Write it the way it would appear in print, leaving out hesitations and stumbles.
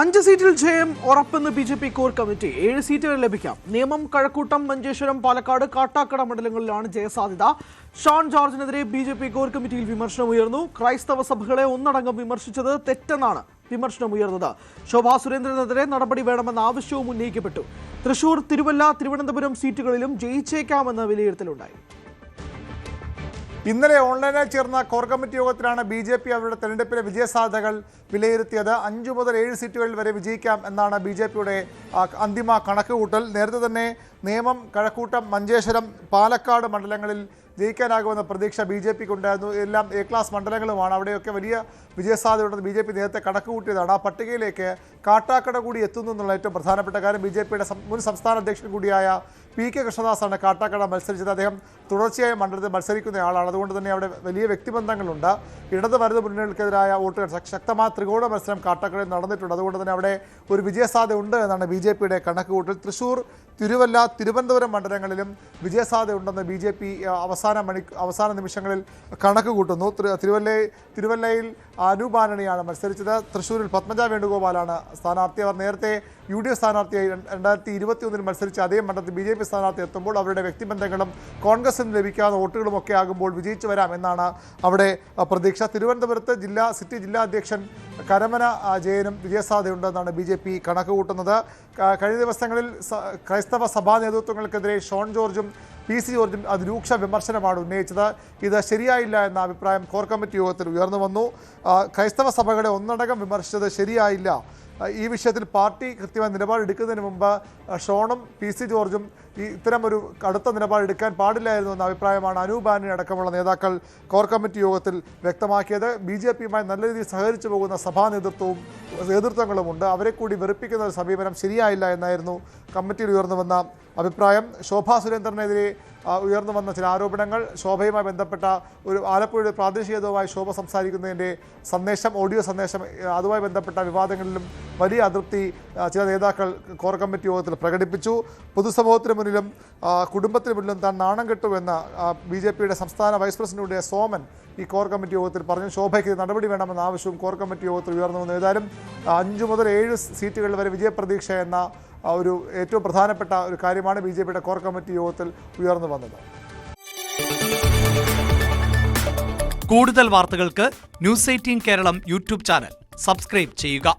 5 സീറ്റിൽ ജയം ഉറപ്പെന്ന് BJP core committee. 7 സീറ്റുകൾ ലഭിക്കാം. നേമം, കഴക്കൂട്ടം, മഞ്ചേശ്വരം, പാലക്കാട്, കാട്ടാക്കട മണ്ഡലങ്ങളിലാണ് ജയസാധ്യത. ഷോൺ ജോർജിനെതിരെ ബിജെപി കോർ കമ്മിറ്റിയിൽ വിമർശനം ഉയർന്നു. ക്രൈസ്തവ സഭകളെ ഒന്നടങ്കം വിമർശിച്ചത് തെറ്റെന്നാണ് വിമർശനം ഉയർന്നത്. ശോഭാ സുരേന്ദ്രനെതിരെ നടപടി വേണമെന്ന ആവശ്യവും ഉന്നയിക്കപ്പെട്ടു. തൃശൂർ, തിരുവല്ല, തിരുവനന്തപുരം സീറ്റുകളിലും ജയിച്ചേക്കാമെന്ന വിലയിരുത്തലുണ്ടായി. ഇന്നലെ ഓൺലൈനായി ചേർന്ന കോർ കമ്മിറ്റി യോഗത്തിലാണ് ബി.ജെ.പി. അവരുടെ തെരഞ്ഞെടുപ്പിലെ വിജയസാധ്യതകൾ വിലയിരുത്തിയത്. 5 മുതൽ 7 സീറ്റുകളിൽ വരെ വിജയിക്കാം എന്നാണ് ബി.ജെ.പിയുടെ അന്തിമ കണക്കുകൂട്ടൽ. നേരത്തെ തന്നെ നേമം, കഴക്കൂട്ടം, മഞ്ചേശ്വരം, പാലക്കാട് മണ്ഡലങ്ങളിൽ ജയിക്കാനാകുമെന്ന പ്രതീക്ഷ ബി.ജെ.പിക്ക് ഉണ്ടായിരുന്നു. എല്ലാം എ ക്ലാസ് മണ്ഡലങ്ങളുമാണ്. അവിടെയൊക്കെ വലിയ വിജയസാധ്യതയുണ്ടെന്ന് ബി.ജെ.പി. നേരത്തെ കണക്കുകൂട്ടിയതാണ്. ആ പട്ടികയിലേക്ക് കാട്ടാക്കട കൂടി എത്തുന്നു എന്നുള്ള ഏറ്റവും പ്രധാനപ്പെട്ട കാര്യം. ബി.ജെ.പിയുടെ മുൻ സംസ്ഥാന അധ്യക്ഷൻ കൂടിയായ പി.കെ. കൃഷ്ണദാസാണ് കാട്ടാക്കട മത്സരിച്ചത്. അദ്ദേഹം തുടർച്ചയായ മണ്ഡലത്തിൽ മത്സരിക്കുന്നയാളാണ്. അതുകൊണ്ട് തന്നെ അവിടെ വലിയ വ്യക്തിബന്ധങ്ങളുണ്ട്. ഇടത് വലത് മുന്നണികൾക്കെതിരായ വോട്ടുകൾ ശക്തമായ ത്രികോണ മത്സരം കാട്ടാക്കടയിൽ നടന്നിട്ടുണ്ട്. അതുകൊണ്ട് തന്നെ അവിടെ ഒരു വിജയസാധ്യത ഉണ്ട് എന്നാണ് ബി.ജെ.പിയുടെ കണക്കുകൂട്ടൽ. തൃശൂർ, തിരുവല്ല, തിരുവനന്തപുരം മണ്ഡലങ്ങളിലും വിജയസാധ്യതയുണ്ടെന്ന് ബി.ജെ.പി. അവസാന നിമിഷങ്ങളിൽ കണക്ക് കൂട്ടുന്നു. തിരുവല്ലയിൽ അനൂപ് ആന്റണിയാണ് മത്സരിച്ചത്. തൃശ്ശൂരിൽ പത്മജ വേണുഗോപാലാണ് സ്ഥാനാർത്ഥി. അവർ നേരത്തെ UDF സ്ഥാനാർത്ഥിയായി 2021 മത്സരിച്ച അതേ മണ്ഡലത്തിൽ ബി.ജെ.പി. സ്ഥാനാർത്ഥി എത്തുമ്പോൾ അവരുടെ വ്യക്തിബന്ധങ്ങളും കോൺഗ്രസിന് ലഭിക്കാവുന്ന വോട്ടുകളും ഒക്കെ ആകുമ്പോൾ വിജയിച്ചു വരാം എന്നാണ് അവിടെ പ്രതീക്ഷ. തിരുവനന്തപുരത്ത് സിറ്റി ജില്ലാ അധ്യക്ഷൻ കരമന ജയനും വിജയസാധ്യതയുണ്ടെന്നാണ് ബി.ജെ.പി. കണക്ക് കൂട്ടുന്നത്. കഴിഞ്ഞ ദിവസങ്ങളിൽ ക്രൈസ്തവ സഭാ നേതൃത്വങ്ങൾക്കെതിരെ ഷോൺ ജോർജും PC ജോർജും അതിരൂക്ഷ വിമർശനമാണ് ഉന്നയിച്ചത്. ഇത് ശരിയായില്ല എന്ന അഭിപ്രായം കോർ കമ്മിറ്റി യോഗത്തിൽ ഉയർന്നു വന്നു. ക്രൈസ്തവ സഭകളെ ഒന്നടങ്കം വിമർശിച്ചത് ശരിയായില്ല. ഈ വിഷയത്തിൽ പാർട്ടി കൃത്യമായ നിലപാടെടുക്കുന്നതിന് മുമ്പ് ഷോണും PC ജോർജും ഇത്തരമൊരു കടുത്ത നിലപാടെടുക്കാൻ പാടില്ലായിരുന്നു എന്ന അഭിപ്രായമാണ് അനൂപ് ആന്റണി അടക്കമുള്ള നേതാക്കൾ കോർ കമ്മിറ്റി യോഗത്തിൽ വ്യക്തമാക്കിയത്. ബി.ജെ.പിയുമായി നല്ല രീതിയിൽ സഹകരിച്ചു പോകുന്ന സഭാ നേതൃത്വങ്ങളുമുണ്ട്. അവരെ കൂടി വെറുപ്പിക്കുന്ന ഒരു സമീപനം ശരിയായില്ല എന്നായിരുന്നു കമ്മിറ്റിയിൽ ഉയർന്നു വന്ന അഭിപ്രായം. ശോഭാ സുരേന്ദ്രനെതിരെ ഉയർന്നു വന്ന ചില ആരോപണങ്ങൾ, ശോഭയുമായി ബന്ധപ്പെട്ട ഒരു ആലപ്പുഴയുടെ പ്രാദേശികതയുമായി ശോഭ സംസാരിക്കുന്നതിൻ്റെ ഓഡിയോ സന്ദേശം, അതുമായി ബന്ധപ്പെട്ട വിവാദങ്ങളിലും വലിയ അതൃപ്തി ചില നേതാക്കൾ കോർ കമ്മിറ്റി യോഗത്തിൽ പ്രകടിപ്പിച്ചു. പൊതുസമൂഹത്തിന് മുന്നിലും കുടുംബത്തിന് മുന്നിലും താൻ നാണം കെട്ടുവെന്ന് ബി.ജെ.പിയുടെ സംസ്ഥാന വൈസ് പ്രസിഡന്റ് സോമൻ ഈ കോർ കമ്മിറ്റി യോഗത്തിൽ പറഞ്ഞു. ശോഭയ്ക്ക് നടപടി വേണമെന്ന ആവശ്യവും കോർ കമ്മിറ്റി യോഗത്തിൽ ഉയർന്നു വന്നു. ഏതായാലും 5 മുതൽ 7 സീറ്റുകളിൽ വരെ വിജയപ്രതീക്ഷ എന്ന ഒരു ഏറ്റവും പ്രധാനപ്പെട്ട ഒരു കാര്യമാണ് ബി.ജെ.പിയുടെ കോർ കമ്മിറ്റി യോഗത്തിൽ ഉയർന്നു വന്നത്. കൂടുതൽ വാർത്തകൾക്ക് News 18 Keralam YouTube channel subscribe ചെയ്യുക.